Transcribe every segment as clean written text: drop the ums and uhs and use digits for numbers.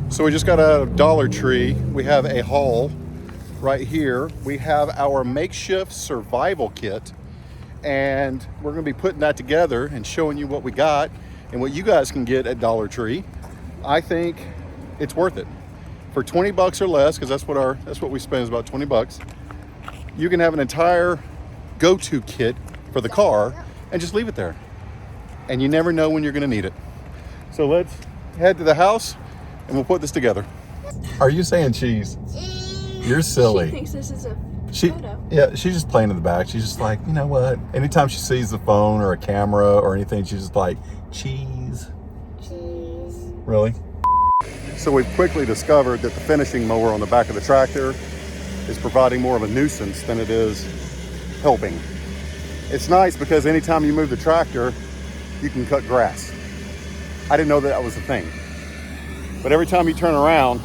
So we just got out of Dollar Tree. We have a haul right here. We have our makeshift survival kit, and we're going to be putting that together and showing you what we got and what you guys can get at Dollar Tree. I think it's worth it. For 20 bucks or less, because that's what we spend, is about 20 bucks. You can have an entire go-to kit for the car and just leave it there. And you never know when you're going to need it. So let's head to the house and we'll put this together. Are you saying cheese? Cheese. You're silly. She thinks this is a photo. Yeah, she's just playing in the back. She's just like, you know what? Anytime she sees the phone or a camera or anything, she's just like, cheese. Cheese. Really? So we've quickly discovered that the finishing mower on the back of the tractor is providing more of a nuisance than it is helping. It's nice because anytime you move the tractor, you can cut grass. I didn't know that was a thing. But every time you turn around,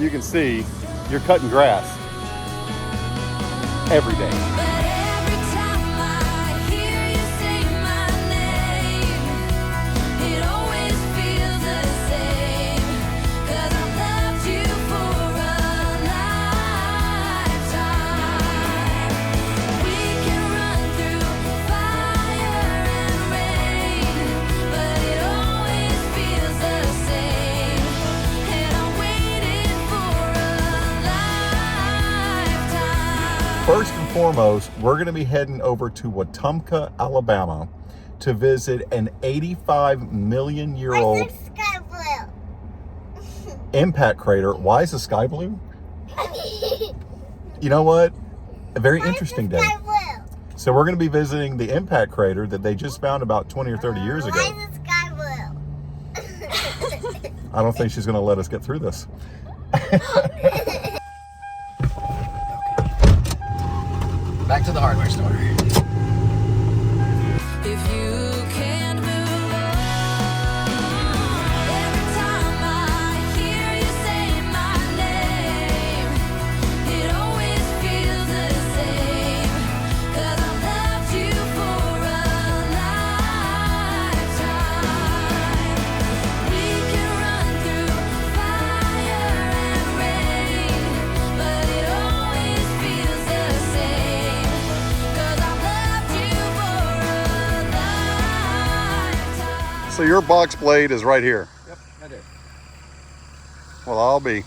you can see you're cutting grass every day. First and foremost, we're going to be heading over to Wetumpka, Alabama to visit an 85 million year old impact crater. Why is the sky blue? You know what? A very interesting day. So we're going to be visiting the impact crater that they just found about 20 or 30 years ago. Why is the sky blue? I don't think she's going to let us get through this. Back to the hardware store. If you can't move on, every time I hear you say my name, it always feels the same, 'cause I've loved you for a lifetime. We can run through fire and rain, but it always feels the same. So your box blade is right here. Yep, I did. Well, I'll be.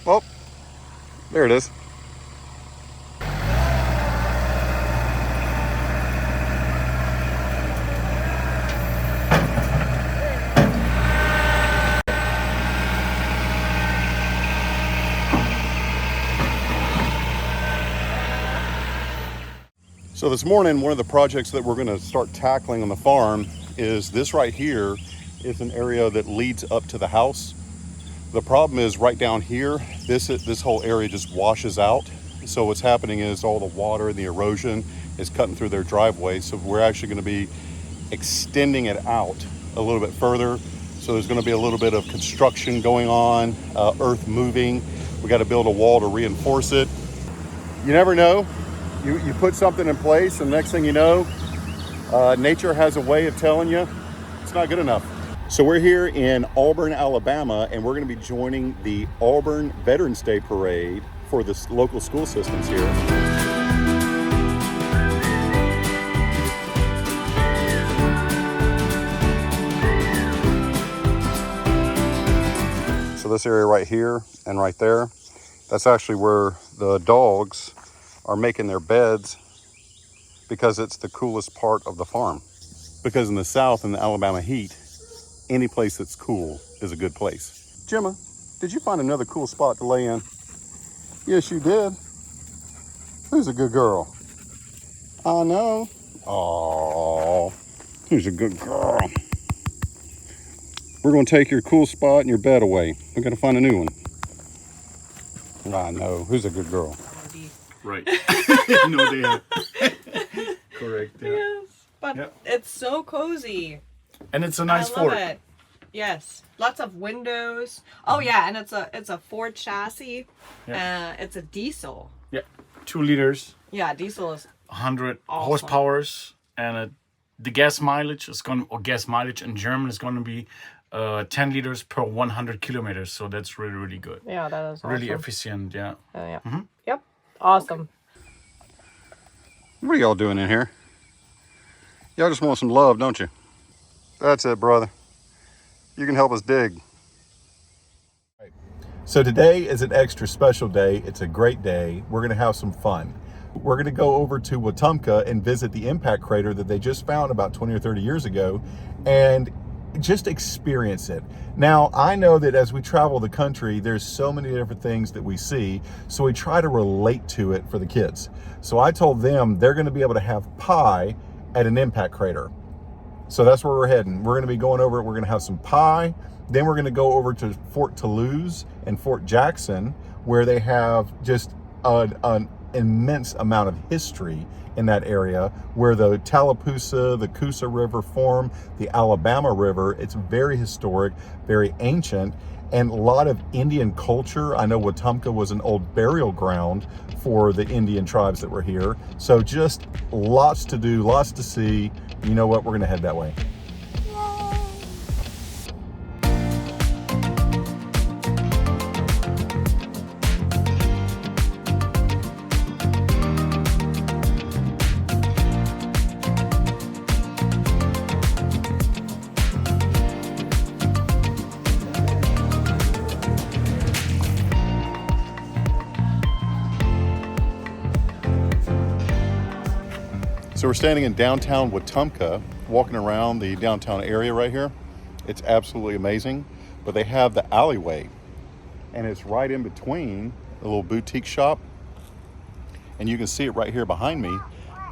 Oh, there it is. So this morning, one of the projects that we're going to start tackling on the farm is this right here is an area that leads up to the house. The problem is right down here, this whole area just washes out. So what's happening is all the water and the erosion is cutting through their driveway. So we're actually going to be extending it out a little bit further. So there's going to be a little bit of construction going on, earth moving. We got to build a wall to reinforce it. You never know. You put something in place and the next thing you know, nature has a way of telling you it's not good enough. So we're here in Auburn, Alabama, and we're going to be joining the Auburn Veterans Day Parade for the local school systems here. So this area right here and right there, that's actually where the dogs are making their beds because it's the coolest part of the farm. Because in the South, in the Alabama heat, any place that's cool is a good place. Gemma, did you find another cool spot to lay in? Yes, you did. Who's a good girl? I know. Oh, who's a good girl? We're going to take your cool spot and your bed away. We're going to find a new one. I know. Who's a good girl? Right. No, dear. Correct. Yeah. Yes, but Yep. it's so cozy. And it's a nice I love Ford. it. Yes, lots of windows. Oh yeah, and it's a Ford chassis. Yeah. It's a diesel. Yeah, 2 liters, Yeah, diesel is 100 Awesome. horsepowers, and the gas mileage is gas mileage in German is going to be 10 liters per 100 kilometers. So that's really, really good. Yeah, that is Really awesome. efficient, yeah. Yeah. Yep. Awesome. What are y'all doing in here? Y'all just want some love, don't you? That's it, brother. You can help us dig. So today is an extra special day. It's a great day. We're gonna have some fun. We're gonna go over to Wetumpka and visit the impact crater that they just found about 20 or 30 years ago and just experience it. Now, I know that as we travel the country, there's so many different things that we see, so we try to relate to it for the kids. So I told them they're gonna be able to have pie at an impact crater. So that's where we're heading. We're gonna be going over it. We're gonna have some pie. Then we're gonna go over to Fort Toulouse and Fort Jackson, where they have just an immense amount of history in that area, where the Tallapoosa, the Coosa River form, the Alabama River. It's very historic, very ancient, and a lot of Indian culture. I know Wetumpka was an old burial ground for the Indian tribes that were here. So just lots to do, lots to see. You know what? We're gonna head that way. So we're standing in downtown Wetumpka, walking around the downtown area right here. It's absolutely amazing, but they have the alleyway, and it's right in between a little boutique shop, and you can see it right here behind me.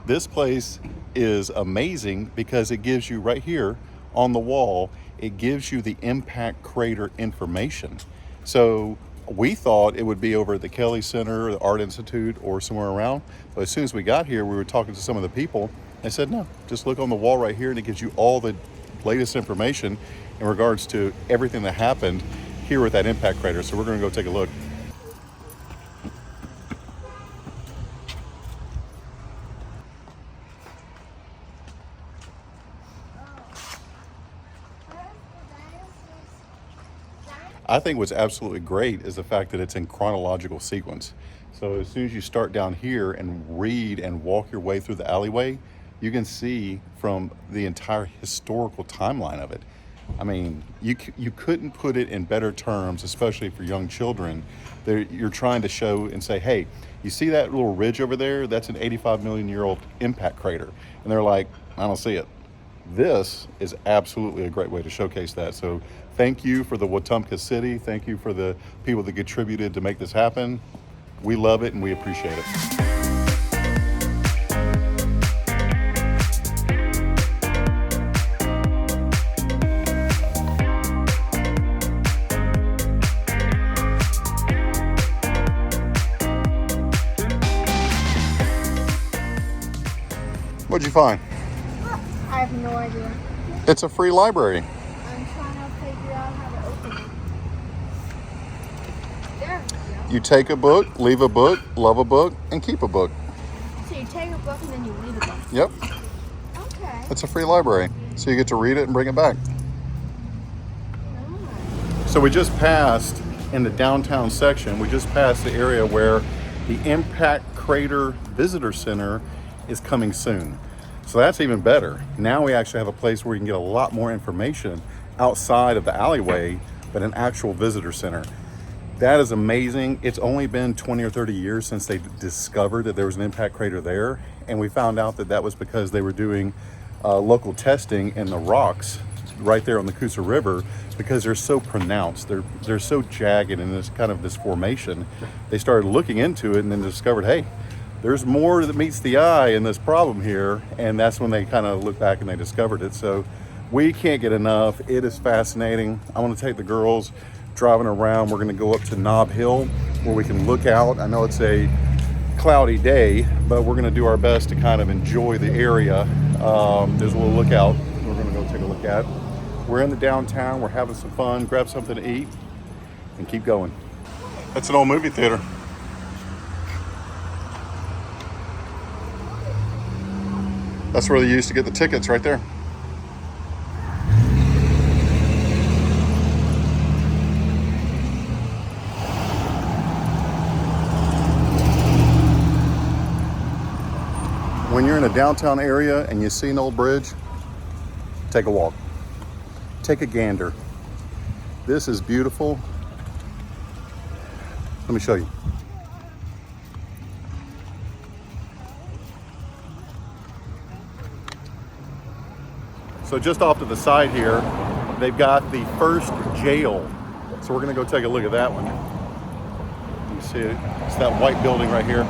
This place is amazing because it gives you right here on the wall, it gives you the impact crater information. So we thought it would be over at the Kelly Center, the Art Institute, or somewhere around. But as soon as we got here, we were talking to some of the people. They said, no, just look on the wall right here, and it gives you all the latest information in regards to everything that happened here with that impact crater. So we're going to go take a look. I think what's absolutely great is the fact that it's in chronological sequence. So as soon as you start down here and read and walk your way through the alleyway, you can see from the entire historical timeline of it. I mean, you couldn't put it in better terms, especially for young children. You're trying to show and say, hey, you see that little ridge over there? That's an 85 million year old impact crater. And they're like, I don't see it. This is absolutely a great way to showcase that. So thank you for the Wetumpka City. Thank you for the people that contributed to make this happen. We love it and we appreciate it. What'd you find? I have no idea. It's a free library. I'm trying to figure out how to open it. There we go. You take a book, leave a book, love a book, and keep a book. So you take a book and then you leave a book. Yep, Okay. it's a free library. So you get to read it and bring it back. Nice. So we just passed in the downtown section, we just passed the area where the Impact Crater Visitor Center is coming soon. So that's even better. Now we actually have a place where you can get a lot more information outside of the alleyway, but an actual visitor center. That is amazing. It's only been 20 or 30 years since they discovered that there was an impact crater there. And we found out that that was because they were doing local testing in the rocks right there on the Coosa River, because they're so pronounced. They're so jagged in this kind of this formation. They started looking into it and then discovered, hey, there's more that meets the eye in this problem here. And that's when they kind of looked back and they discovered it. So we can't get enough. It is fascinating. I want to take the girls driving around. We're going to go up to Knob Hill where we can look out. I know it's a cloudy day, but we're going to do our best to kind of enjoy the area. There's a little lookout we're going to go take a look at. We're in the downtown. We're having some fun. Grab something to eat and keep going. That's an old movie theater. That's where they used to get the tickets, right there. downtown area and you see an old bridge, take a walk. Take a gander. This is beautiful. Let me show you. So just off to the side here, they've got the first jail. So we're gonna go take a look at that one. You see it? It's that white building right here.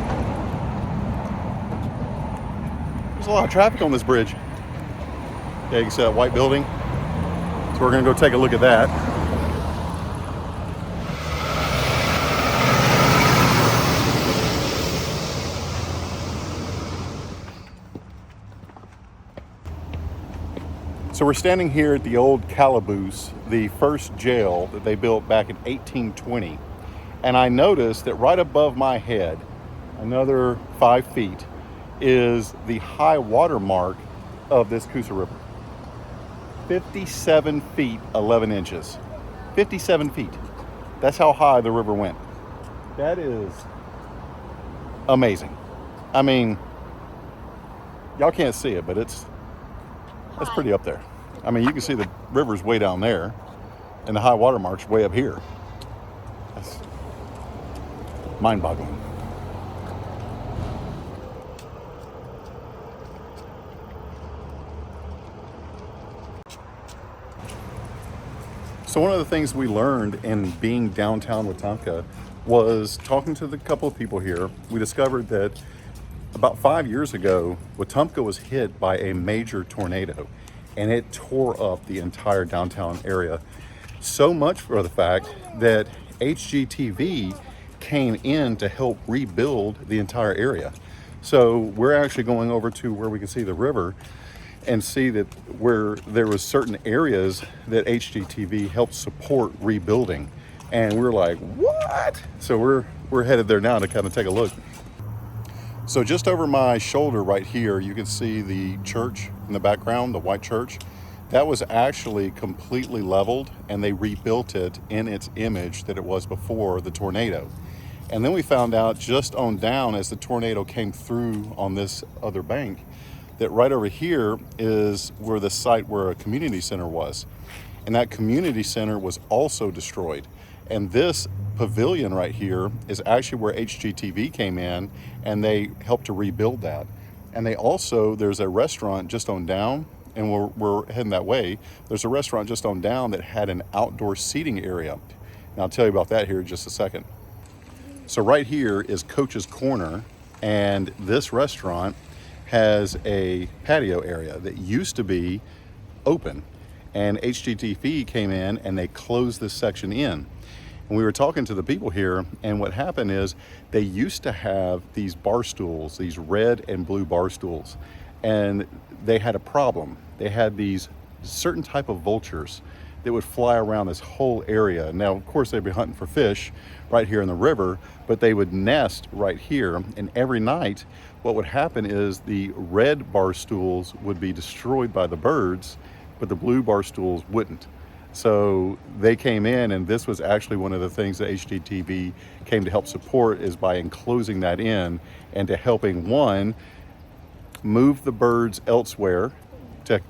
There's a lot of traffic on this bridge. Yeah, you can see that white building. So we're gonna go take a look at that. So we're standing here at the old Calaboose, the first jail that they built back in 1820. And I noticed that right above my head, another 5 feet, is the high water mark of this Coosa River. 57 feet, 11 inches. 57 feet. That's how high the river went. That is amazing. I mean, y'all can't see it, but that's pretty up there. I mean, you can see the river's way down there and the high water mark's way up here. That's mind-boggling. So one of the things we learned in being downtown Wetumpka was talking to the couple of people here. We discovered that about 5 years ago, Wetumpka was hit by a major tornado and it tore up the entire downtown area. So much for the fact that HGTV came in to help rebuild the entire area. So we're actually going over to where we can see the river and see that where there was certain areas that HGTV helped support rebuilding. And we're like, what? So we're headed there now to kind of take a look. So just over my shoulder right here, you can see the church in the background, the white church. That was actually completely leveled and they rebuilt it in its image that it was before the tornado. And then we found out just on down as the tornado came through on this other bank, that right over here is where the site where a community center was. And that community center was also destroyed. And this pavilion right here is actually where HGTV came in and they helped to rebuild that. And they also, there's a restaurant just on down, and we're heading that way. There's a restaurant just on down that had an outdoor seating area. And I'll tell you about that here in just a second. So right here is Coach's Corner, and this restaurant has a patio area that used to be open. And HGTV came in and they closed this section in. And we were talking to the people here, and what happened is they used to have these bar stools, these red and blue bar stools, and they had a problem. They had these certain type of vultures that would fly around this whole area. Now, of course, they'd be hunting for fish right here in the river, but they would nest right here. And every night, what would happen is the red bar stools would be destroyed by the birds, but the blue bar stools wouldn't. So they came in, and this was actually one of the things that HGTV came to help support, is by enclosing that in and to helping, one, move the birds elsewhere to,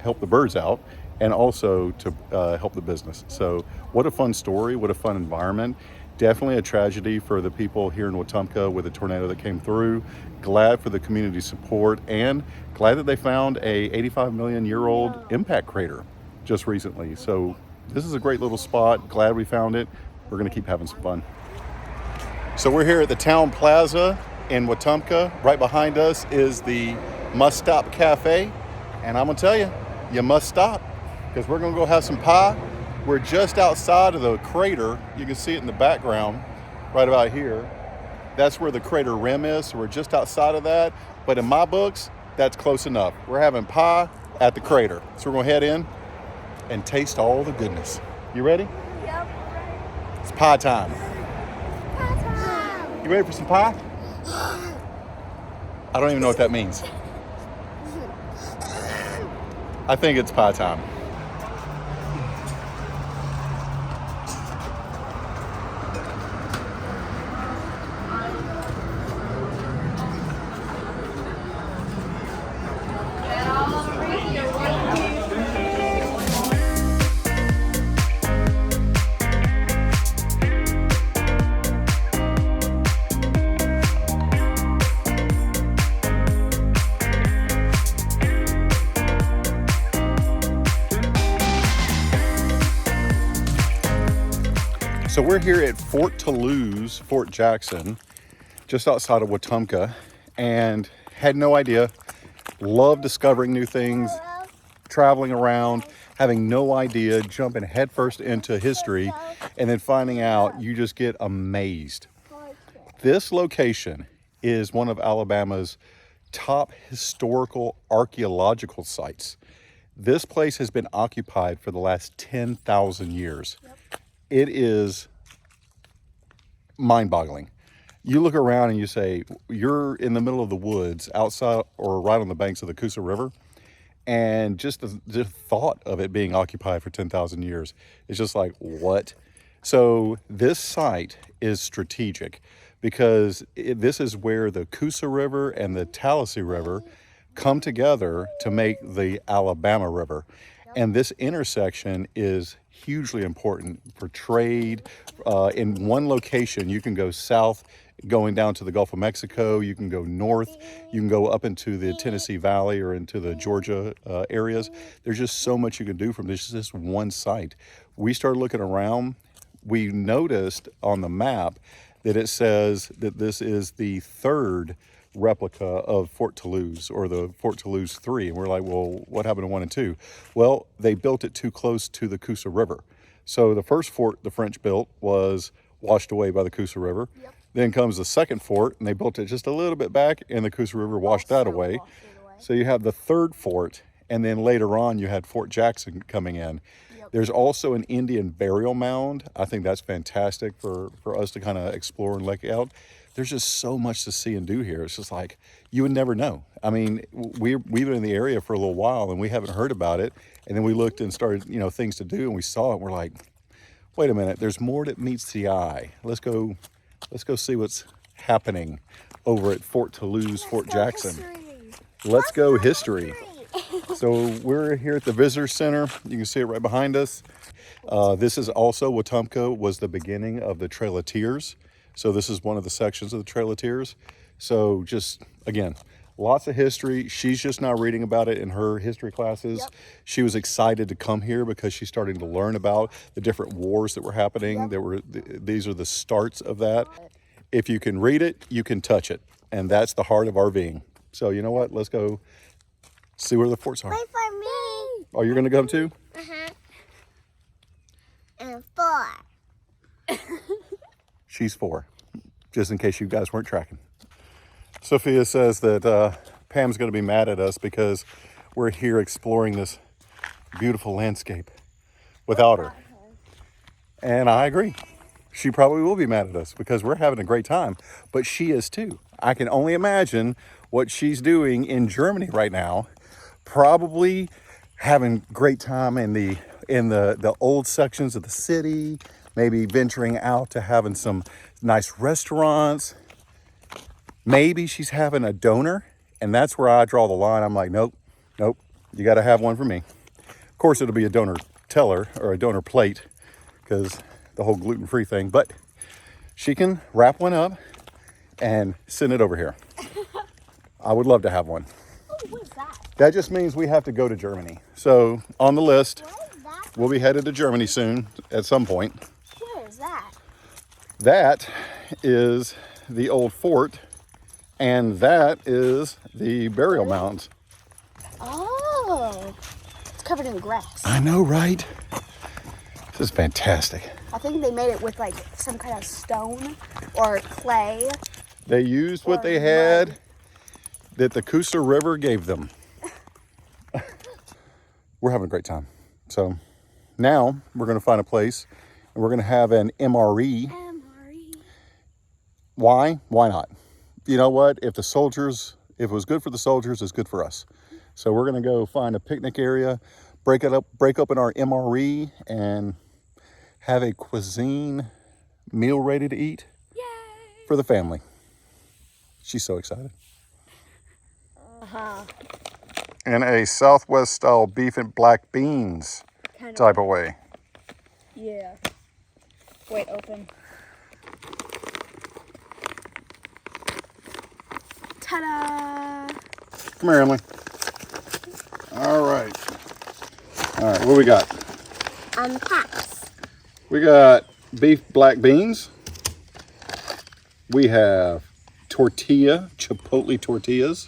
help the birds out, and also to help the business. So what a fun story, what a fun environment. Definitely a tragedy for the people here in Wetumpka with the tornado that came through. Glad for the community support, and glad that they found a 85 million year old impact crater just recently. So this is a great little spot. Glad we found it. We're gonna keep having some fun. So we're here at the Town Plaza in Wetumpka. Right behind us is the Must Stop Cafe. And I'm gonna tell you, you must stop, because we're gonna go have some pie. We're just outside of the crater. You can see it in the background right about here. That's where the crater rim is. So we're just outside of that. But in my books, that's close enough. We're having pie at the crater. So we're gonna head in and taste all the goodness. You ready? Yep. It's pie time. You ready for some pie? I don't even know what that means. I think it's pie time. So we're here at Fort Toulouse, Fort Jackson, just outside of Wetumpka, and had no idea. Love discovering new things, traveling around, having no idea, jumping headfirst into history, and then finding out, you just get amazed. This location is one of Alabama's top historical archaeological sites. This place has been occupied for the last 10,000 years. It is mind-boggling. You look around and you say, you're in the middle of the woods outside or right on the banks of the Coosa River, and just the thought of it being occupied for 10,000 years is just like, what? So this site is strategic because this is where the Coosa River and the Tallahassee River come together to make the Alabama River. And this intersection is hugely important for trade. In one location, you can go south, going down to the Gulf of Mexico. You can go north. You can go up into the Tennessee Valley or into the Georgia areas. There's just so much you can do from this one site. We started looking around. We noticed on the map that it says that this is the third replica of Fort Toulouse, or the Fort Toulouse 3. And we're like, well, what happened to 1 and 2? Well, they built it too close to the Coosa River. So the first fort the French built was washed away by the Coosa River. Yep. Then comes the second fort, and they built it just a little bit back, and the Coosa River washed that away. So you have the third fort, and then later on you had Fort Jackson coming in. Yep. There's also an Indian burial mound. I think that's fantastic for us to kind of explore and look out. There's just so much to see and do here. It's just like, you would never know. I mean, we've been in the area for a little while and we haven't heard about it. And then we looked and started, things to do, and we saw it and we're like, wait a minute, there's more that meets the eye. Let's go see what's happening over at Fort Toulouse, Fort Jackson. Let's go history. So we're here at the Visitor Center. You can see it right behind us. This is also, Wetumpka was the beginning of the Trail of Tears. So this is one of the sections of the Trail of Tears. So just, again, lots of history. She's just now reading about it in her history classes. Yep. She was excited to come here because she's starting to learn about the different wars that were happening. Yep. These are the starts of that. If you can read it, you can touch it. And that's the heart of our being. So you know what? Let's go see where the forts are. Wait for me. Oh, you're going to come too? Uh-huh. And 4. She's 4, just in case you guys weren't tracking. Sophia says that Pam's going to be mad at us because we're here exploring this beautiful landscape without her. And I agree. She probably will be mad at us because we're having a great time, but she is too. I can only imagine what she's doing in Germany right now, probably having great time in the old sections of the city, maybe venturing out to having some nice restaurants. Maybe she's having a donor, and that's where I draw the line. I'm like, nope, you got to have one for me. Of course, it'll be a donor teller or a donor plate because the whole gluten-free thing, but she can wrap one up and send it over here. I would love to have one. Oh, what is that? That just means we have to go to Germany. So on the list, What is that? we'll be headed to Germany soon at some point. What is that? That is the old fort, and that is the burial mounds. Oh. It's covered in grass. I know, right? This is fantastic. I think they made it with like some kind of stone or clay. They used what Or they mud. had that the Coosa River gave them. We're having a great time. So now we're going to find a place and we're going to have an MRE. Why? Why not? You know what? If it was good for the soldiers, it's good for us. So we're going to go find a picnic area, break open our MRE, and have a cuisine meal ready to eat. Yay! For the family. She's so excited. Uh-huh. In a Southwest style beef and black beans type of way. Yeah. Wait, open. Ta-da! Come here, Emily. All right. All right, what we got? Caps. We got beef black beans. We have tortilla, chipotle tortillas.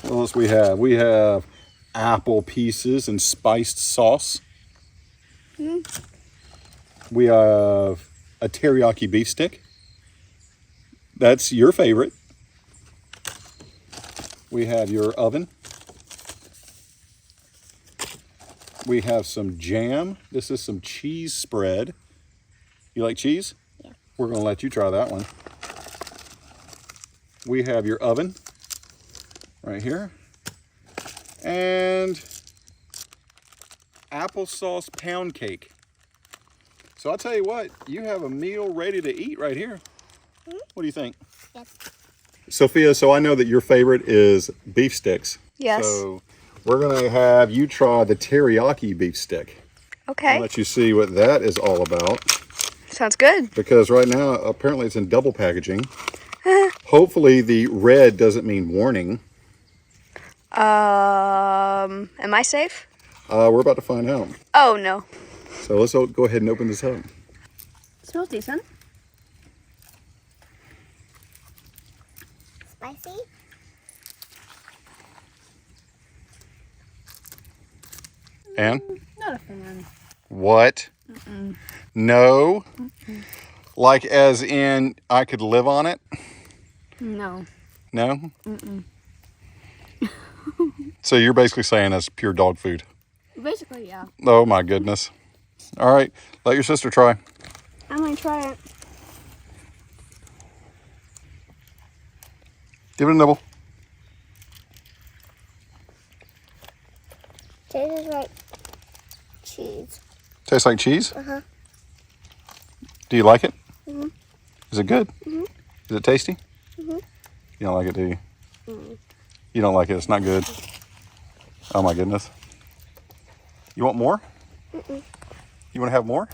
What else we have? We have apple pieces and spiced sauce. We have a teriyaki beef stick. That's your favorite. We have your oven. We have some jam. This is some cheese spread. You like cheese? Yeah. We're going to let you try that one. We have your oven right here. And applesauce pound cake. So I'll tell you what, you have a meal ready to eat right here. What do you think? Yes. Sophia, so I know that your favorite is beef sticks. Yes. So we're going to have you try the teriyaki beef stick. Okay. I'll let you see what that is all about. Sounds good. Because right now, apparently it's in double packaging. Hopefully the red doesn't mean warning. Am I safe? We're about to find out. Oh, no. So let's go ahead and open this up. Smells decent. Spicy? And? Not a fan. What? No? Like as in I could live on it? No. No? So you're basically saying that's pure dog food. Basically, yeah. Oh my goodness. All right, let your sister try. I'm gonna try it. Give it a nibble. Tastes like cheese. Tastes like cheese? Uh-huh. Do you like it? Mhm. Is it good? Mhm. Is it tasty? Mhm. You don't like it, do you? You don't like it, it's not good. Oh my goodness. You want more? You want to have more?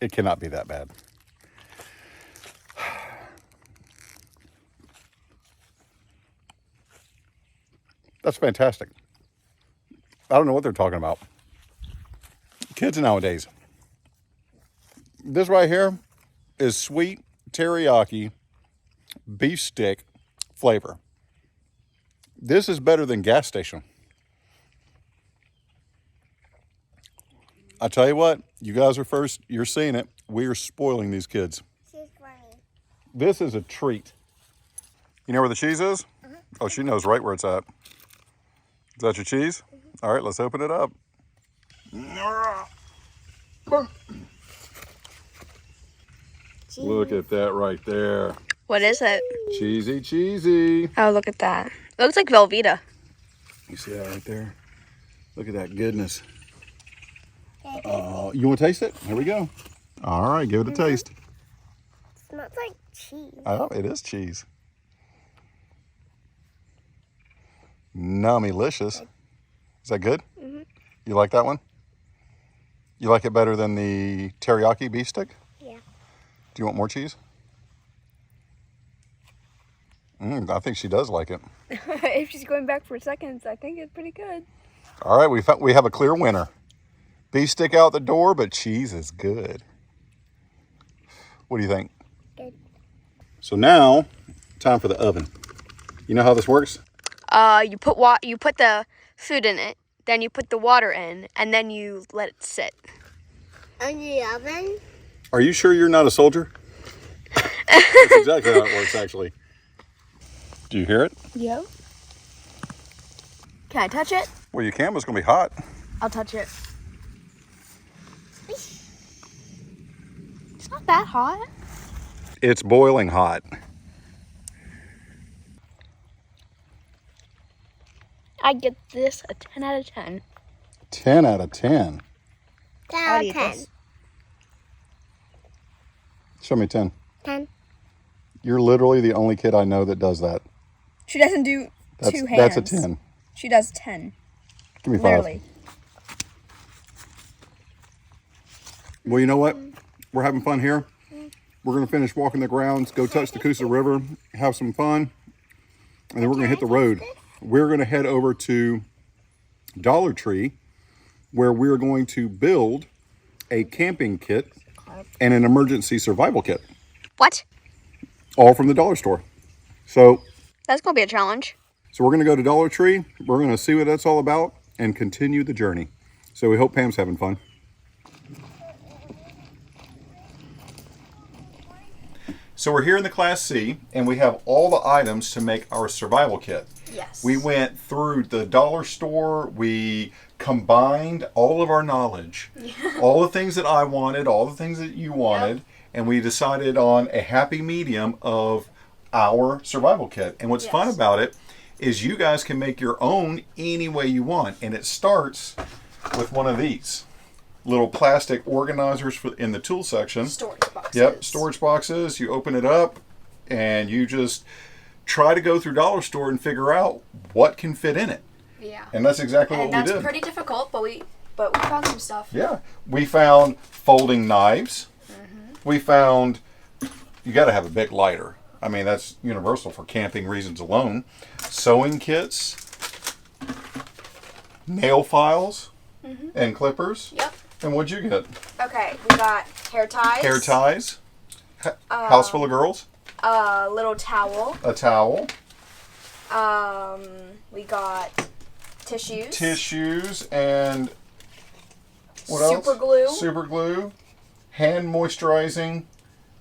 It cannot be that bad. That's fantastic. I don't know what they're talking about. Kids nowadays. This right here is sweet teriyaki beef stick flavor. This is better than gas station. I tell you what, you guys are first, you're seeing it. We are spoiling these kids. She's funny. This is a treat. You know where the cheese is? Oh, she knows right where it's at. Is that your cheese? All right, let's open it up. Look at that right there. What is it? Cheesy, cheesy. Oh, look at that. It looks like Velveeta. You see that right there? Look at that goodness. You want to taste it? Here we go. All right, give it a taste. Smells like cheese. Oh, it is cheese. Nummylicious. Is that good? You like that one? You like it better than the teriyaki beef stick? Yeah. Do you want more cheese? I think she does like it. If she's going back for seconds, I think it's pretty good. All right, we have a clear winner. Beef stick out the door, but cheese is good. What do you think? Good. So now, time for the oven. You know how this works? You put the food in it, then you put the water in, and then you let it sit. In the oven? Are you sure you're not a soldier? That's exactly how it works, actually. Do you hear it? Yep. Can I touch it? Well, you can, but it's going to be hot. I'll touch it. It's not that hot. It's boiling hot. I get this a 10 out of 10. 10 out of 10. 10 How out do you of 10. taste? Show me 10. 10. You're literally the only kid I know that does that. She doesn't do That's, two hands. that's a 10. She does 10. Give me 5. Literally. Well, you know what? We're having fun here. We're going to finish walking the grounds, go touch the Coosa River, have some fun, and then we're going to hit the road. We're going to head over to Dollar Tree, where we're going to build a camping kit, and an emergency survival kit, What? all from the dollar store. So That's gonna be a challenge. we're going to go to Dollar Tree. We're going to see what that's all about and continue the journey. So we hope Pam's having fun. So we're here in the Class C, and we have all the items to make our survival kit. Yes. We went through the dollar store. We combined all of our knowledge, all the things that I wanted, all the things that you wanted, and we decided on a happy medium of our survival kit. And what's fun about it is you guys can make your own any way you want. And it starts with one of these little plastic organizers in the tool section. Storage boxes. Yep, storage boxes. You open it up and you just try to go through dollar store and figure out what can fit in it. Yeah. And that's exactly And what we that's did. pretty difficult, but we found some stuff. Yeah. We found folding knives. We found, you got to have a big lighter. I mean, that's universal for camping reasons alone. Sewing kits, nail files, and clippers. Yep. And what'd you get? Okay, we got hair ties. Hair ties, house full of girls, A little towel. a towel, We got tissues. tissues, and what else? Super glue. Super glue, hand moisturizing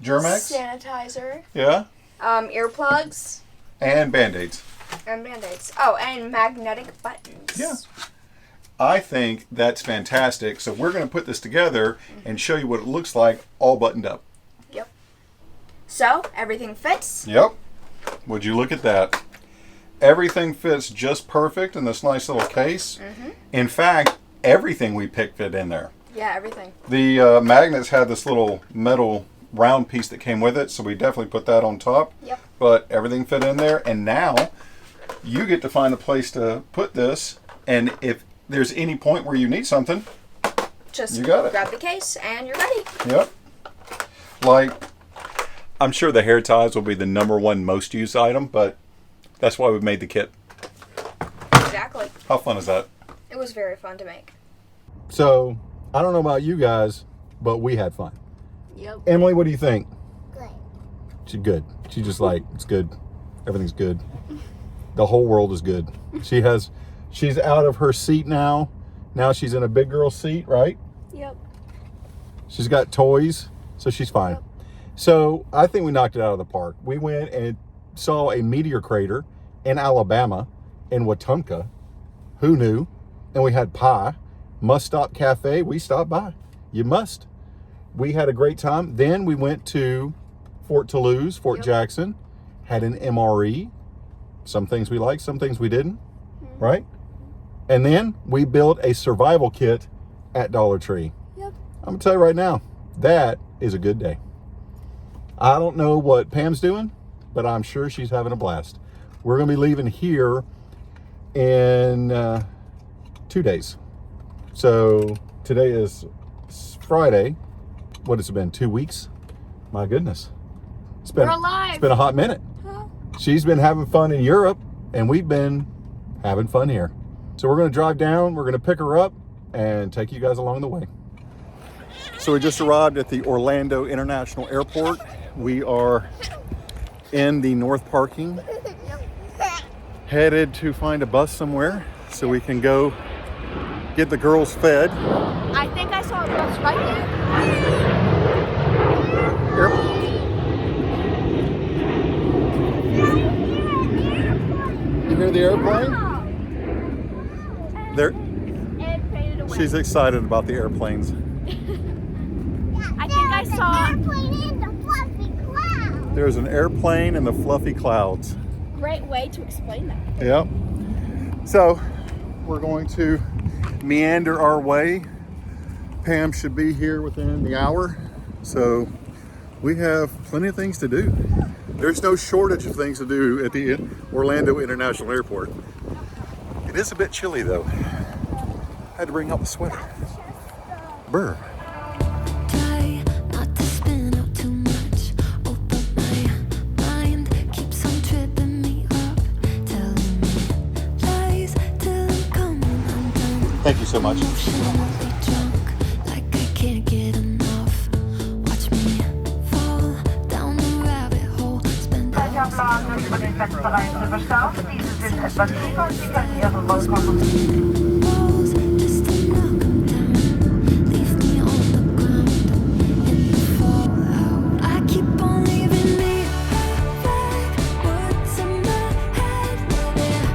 Germex. Sanitizer. Yeah. Earplugs. And Band-Aids. And Band-Aids. Oh, and magnetic buttons. Yeah. I think that's fantastic. So we're going to put this together and show you what it looks like all buttoned up. Yep. So, everything fits. Yep. Would you look at that? Everything fits just perfect in this nice little case. In fact, everything we picked fit in there. Yeah, everything. The magnets had this little metal round piece that came with it, so we definitely put that on top. Yep. But everything fit in there, and now you get to find a place to put this, and if there's any point where you need something, Just You got it. grab the case and you're ready. yep. Like, I'm sure the hair ties will be the #1 most used item, but that's why we made the kit. Exactly. How fun is that? It was very fun to make. So, I don't know about you guys, but we had fun. Yep. Emily, what do you think? Good. She's good. She's just like, it's good. Everything's good. The whole world is good. She's out of her seat now. Now she's in a big girl seat, right? Yep. She's got toys, so she's fine. Yep. So I think we knocked it out of the park. We went and saw a meteor crater in Alabama, in Wetumpka. Who knew? And we had pie. Must Stop Cafe. We stopped by. You must. We had a great time. Then we went to Fort Toulouse, Fort Jackson, had an MRE. Some things we liked, some things we didn't, right? And then we built a survival kit at Dollar Tree. Yep. I'm gonna tell you right now, that is a good day. I don't know what Pam's doing, but I'm sure she's having a blast. We're gonna be leaving here in 2 days. So today is Friday. What has it been, 2 weeks? My goodness. We're alive. It's been a hot minute. She's been having fun in Europe, and we've been having fun here. So we're going to drive down, we're going to pick her up, and take you guys along the way. So we just arrived at the Orlando International Airport. We are in the north parking, headed to find a bus somewhere so we can go get the girls fed. I think I saw a bus right there. You hear the airplane? There. It faded away. She's excited about the airplanes. I think I saw. Airplane in the fluffy cloud. There's an airplane in the fluffy clouds. Great way to explain that. Yep. So we're going to meander our way. Pam should be here within the hour. So we have plenty of things to do. There's no shortage of things to do at the Orlando International Airport. It is a bit chilly though. I had to bring out the sweater. Brr. Try not to spin out too much. Oh, but my mind keeps on tripping me up, telling me lies till I'm coming undone. Thank you so much. Emotionally drunk, like I can't get Anhang über den Bettbereich überschaut. Diese sind etwas tiefer und Sie können Ihre Rollkoffer. walls just to knock 'em down. Leave me on the ground in the fallout. I keep on leaving me back. Words in my head, yeah,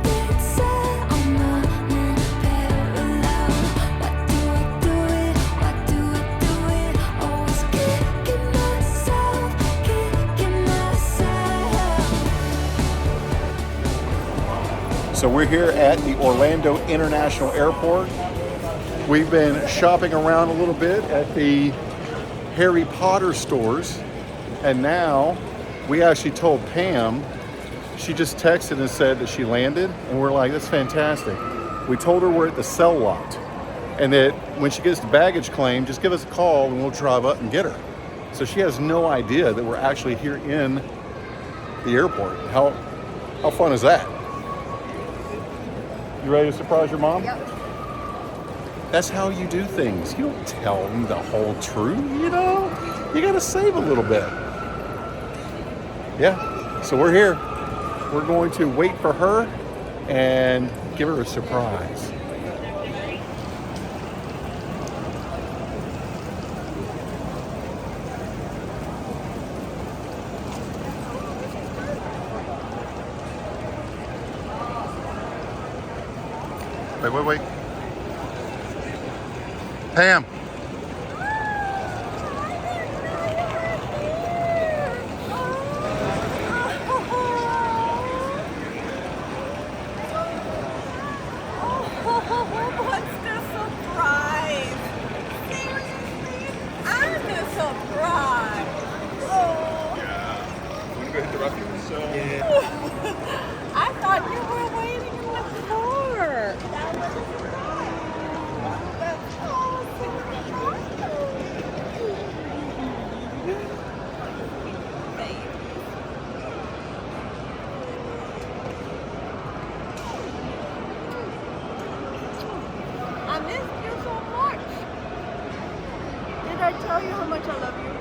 dead set on running parallel. Why do I do it? Why do I do it? Always kicking myself, kicking myself. So we're here at the Orlando International Airport. We've been shopping around a little bit at the Harry Potter stores, and now we actually told Pam. She just texted and said that she landed, and we're like, that's fantastic. We told her we're at the cell lot, and that when she gets the baggage claim, just give us a call and we'll drive up and get her. So she has no idea that we're actually here in the airport. How fun is that? You ready to surprise your mom? Yep. That's how you do things. You don't tell them the whole truth, you know? You gotta save a little bit. Yeah, so we're here. We're going to wait for her and give her a surprise. Wait. Pam. What's the surprise? Seriously? I'm the surprise. Oh. Want to go hit the restroom? I thought you were waiting in the car. That's awesome. I missed you so much. Did I tell you how much I love you?